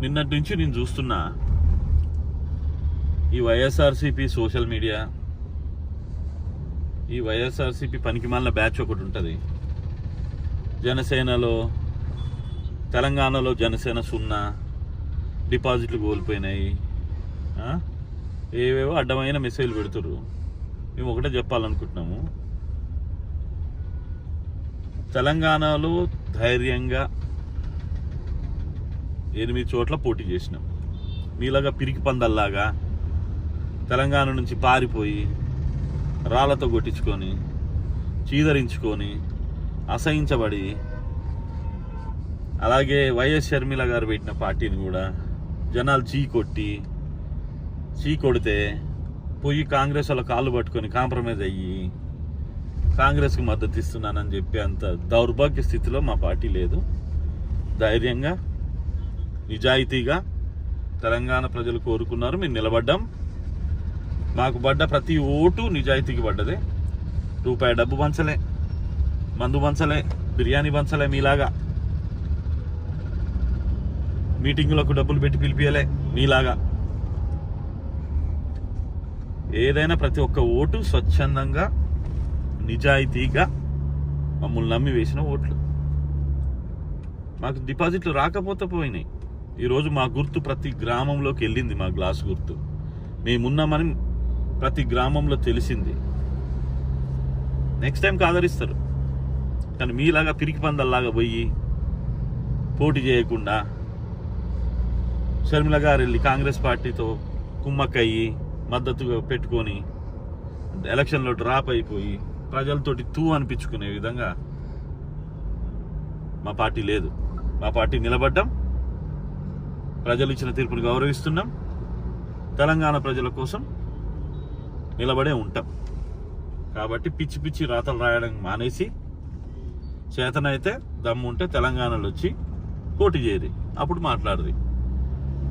నిన్నటి నుంచి నేను చూస్తున్నా ఈ వైఎస్ఆర్సీపీ సోషల్ మీడియా, ఈ వైఎస్ఆర్సీపీ పనికిమాలిన బ్యాచ్ ఒకటి ఉంటుంది. జనసేనలో, తెలంగాణలో జనసేన 0 డిపాజిట్లు కోల్పోయినాయి, ఏవేవో అడ్డమైన మెసేజ్లు పెడుతుర్రు. మేము ఒకటే చెప్పాలనుకుంటున్నాము, తెలంగాణలో ధైర్యంగా 8 చోట్ల పోటీ చేసినాం. మీలాగా పిరికి పందల్లాగా తెలంగాణ నుంచి పారిపోయి రాళ్లతో కొట్టించుకొని చీదరించుకొని అసహించబడి, అలాగే వైఎస్ షర్మిల గారు పెట్టిన పార్టీని కూడా జనాలు చీకొడితే పోయి కాంగ్రెస్ వాళ్ళ కాళ్ళు పట్టుకొని కాంప్రమైజ్ అయ్యి కాంగ్రెస్కి మద్దతు ఇస్తున్నానని చెప్పి అంత దౌర్భాగ్య స్థితిలో మా పార్టీ లేదు. ధైర్యంగా నిజాయితీగా తెలంగాణ ప్రజలు కోరుకున్నారు, మేము నిలబడ్డాం. మాకు పడ్డ ప్రతి ఓటు నిజాయితీకి పడ్డదే. రూపాయి డబ్బు పంచలే, మందు పంచలే, బిర్యానీ పంచలే, మీలాగా మీటింగులకు డబ్బులు పెట్టి పిలిపియలే మీలాగా. ఏదైనా ప్రతి ఒక్క ఓటు స్వచ్ఛందంగా నిజాయితీగా మమ్మల్ని నమ్మి వేసిన ఓట్లు. మాకు డిపాజిట్లు రాకపోతే పోయినాయి. ఈరోజు మా గుర్తు ప్రతి గ్రామంలోకి వెళ్ళింది, మా గ్లాస్ గుర్తు. మేమున్నామని ప్రతి గ్రామంలో తెలిసింది. నెక్స్ట్ టైంకి ఆదరిస్తారు. కానీ మీలాగా పిరికి పందల్లాగా పోయి పోటీ చేయకుండా షర్మిల గారు వెళ్ళి కాంగ్రెస్ పార్టీతో కుమ్మక్కయ్యి మద్దతుగా పెట్టుకొని ఎలక్షన్లో డ్రాప్ అయిపోయి ప్రజలతోటి అనిపించుకునే విధంగా మా పార్టీ లేదు. మా పార్టీ నిలబడ్డాం, ప్రజలు ఇచ్చిన తీర్పుని గౌరవిస్తున్నాం, తెలంగాణ ప్రజల కోసం నిలబడే ఉంటాం. కాబట్టి పిచ్చి పిచ్చి రాతలు రాయడం మానేసి చేతనైతే దమ్ము ఉంటే తెలంగాణలో వచ్చి పోటీ చేయరు, అప్పుడు మాట్లాడదు.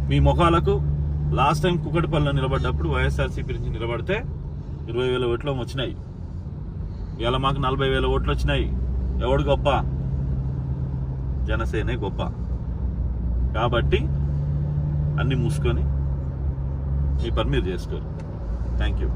మీ ముఖాలకు లాస్ట్ టైం కుకటిపల్లిలో నిలబడ్డప్పుడు వైఎస్ఆర్సీపీ నుంచి నిలబడితే 20,000 ఓట్లు వచ్చినాయి. ఇవాళ మాకు 40,000 ఓట్లు వచ్చినాయి. ఎవడు గొప్ప? జనసేనే గొప్ప. కాబట్టి అన్నీ మూసుకొని మీ పని మీరు చేసుకోరు. Thank you.